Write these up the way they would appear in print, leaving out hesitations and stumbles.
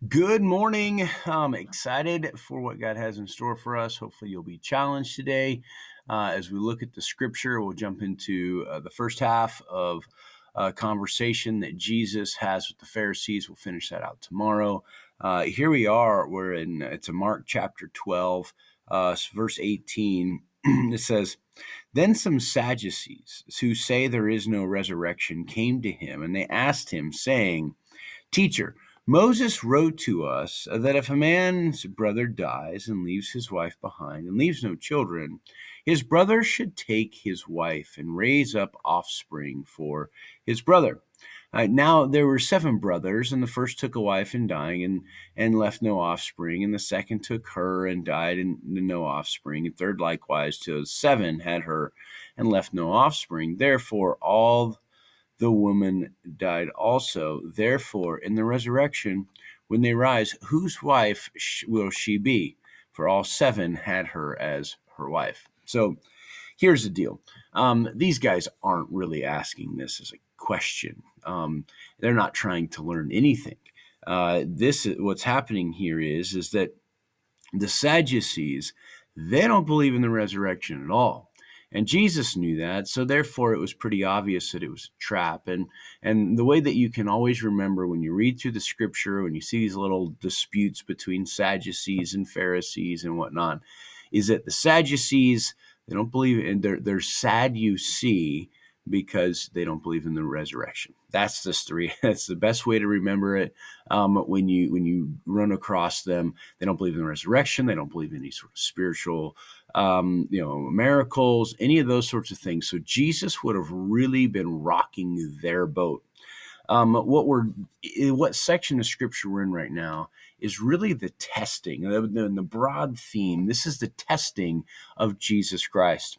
Good morning. I'm excited for what God has in store for us. Hopefully, you'll be challenged today. As we look at the scripture, we'll jump into the first half of a conversation that Jesus has with the Pharisees. We'll finish that out tomorrow. Here we are. It's a Mark chapter 12, verse 18. It says, Then some Sadducees who say there is no resurrection came to him, and they asked him, saying, Teacher, Moses wrote to us that if a man's brother dies and leaves his wife behind and leaves no children, his brother should take his wife and raise up offspring for his brother. Now there were 7 brothers, and the first took a wife and dying and left no offspring, and the second took her and died and no offspring, and third likewise to 7 had her and left no offspring. Therefore all the woman died also. Therefore, in the resurrection, when they rise, whose wife will she be? For all 7 had her as her wife. So here's the deal. These guys aren't really asking this as a question. They're not trying to learn anything. What's happening here is that the Sadducees, they don't believe in the resurrection at all. And Jesus knew that, so therefore it was pretty obvious that it was a trap. And the way that you can always remember when you read through the scripture, when you see these little disputes between Sadducees and Pharisees and whatnot, is that the Sadducees, they don't believe in, they're sad you see, because they don't believe in the resurrection. That's the story. That's the best way to remember it. When you run across them, they don't believe in the resurrection. They don't believe in any sort of spiritual, miracles, any of those sorts of things. So Jesus would have really been rocking their boat. What section of scripture we're in right now is really the testing, the broad theme. This is the testing of Jesus Christ.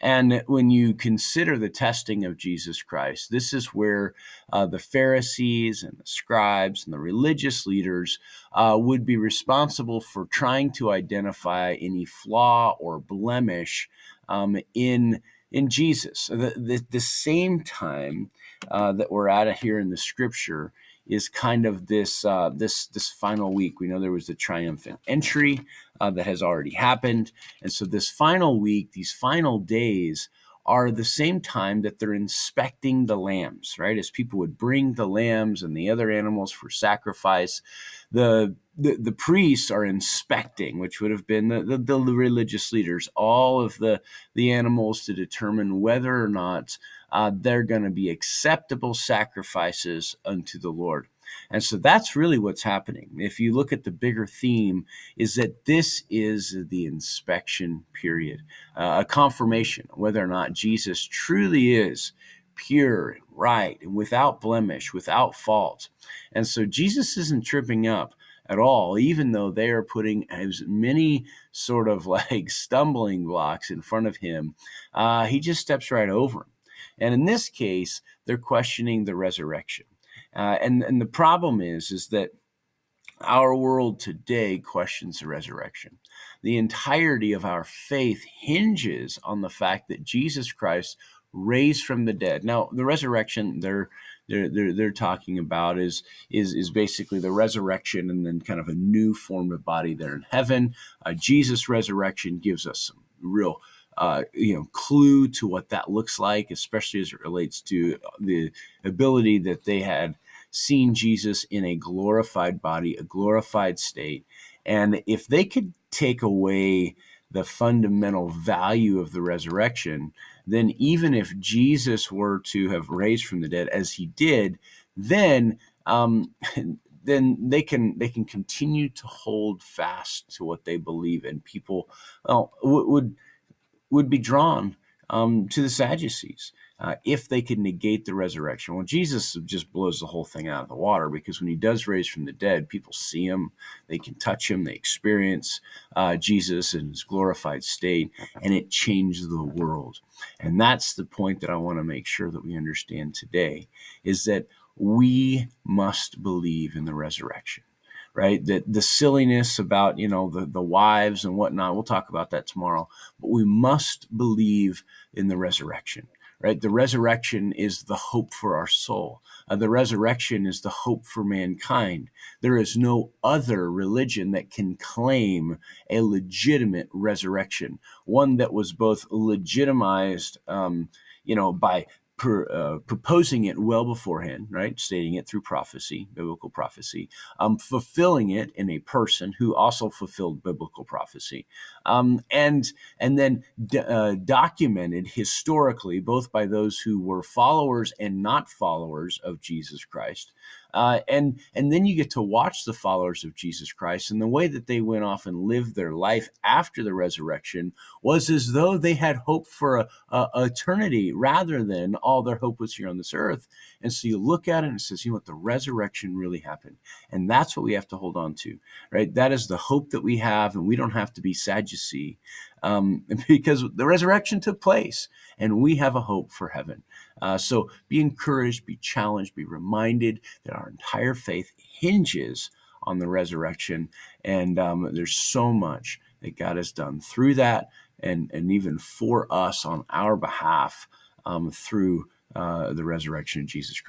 And when you consider the testing of Jesus Christ, this is where the Pharisees and the scribes and the religious leaders would be responsible for trying to identify any flaw or blemish in Jesus. The same time that we're at here in the scripture is kind of this final week. We know there was the triumphant entry that has already happened, and so this final week, these final days, are the same time that they're inspecting the lambs, right? As people would bring the lambs and the other animals for sacrifice, the priests are inspecting, which would have been the religious leaders, all of the animals to determine whether or not they're going to be acceptable sacrifices unto the Lord. And so that's really what's happening. If you look at the bigger theme, is that this is the inspection period, a confirmation whether or not Jesus truly is pure and right and without blemish, without fault. And so Jesus isn't tripping up at all, even though they are putting as many sort of like stumbling blocks in front of him. He just steps right over them. And in this case, they're questioning the resurrection. And the problem is that our world today questions the resurrection. The entirety of our faith hinges on the fact that Jesus Christ raised from the dead. Now, the resurrection they're talking about is basically the resurrection and then kind of a new form of body there in heaven. Jesus' resurrection gives us some real clue to what that looks like, especially as it relates to the ability that they had seen Jesus in a glorified body, a glorified state. And if they could take away the fundamental value of the resurrection, then even if Jesus were to have raised from the dead as he did, then then they can continue to hold fast to what they believe, and people would be drawn to the Sadducees if they could negate the resurrection. Well, Jesus just blows the whole thing out of the water, because when he does raise from the dead, people see him, they can touch him, they experience Jesus in his glorified state, and it changed the world. And that's the point that I want to make sure that we understand today, is that we must believe in the resurrection. Right? That the silliness about, the wives and whatnot, we'll talk about that tomorrow, but we must believe in the resurrection, right? The resurrection is the hope for our soul. The resurrection is the hope for mankind. There is no other religion that can claim a legitimate resurrection, one that was both legitimized, by proposing it well beforehand, right? Stating it through prophecy, biblical prophecy, fulfilling it in a person who also fulfilled biblical prophecy, and then documented historically, both by those who were followers and not followers of Jesus Christ. And then you get to watch the followers of Jesus Christ, and the way that they went off and lived their life after the resurrection was as though they had hope for a eternity rather than all their hope was here on this earth. And so you look at it and it says, you know what, the resurrection really happened. And that's what we have to hold on to, right? That is the hope that we have, and we don't have to be Sadducee, because the resurrection took place and we have a hope for heaven. So be encouraged, be challenged, be reminded that our entire faith hinges on the resurrection. And there's so much that God has done through that, and even for us on our behalf, through the resurrection of Jesus Christ.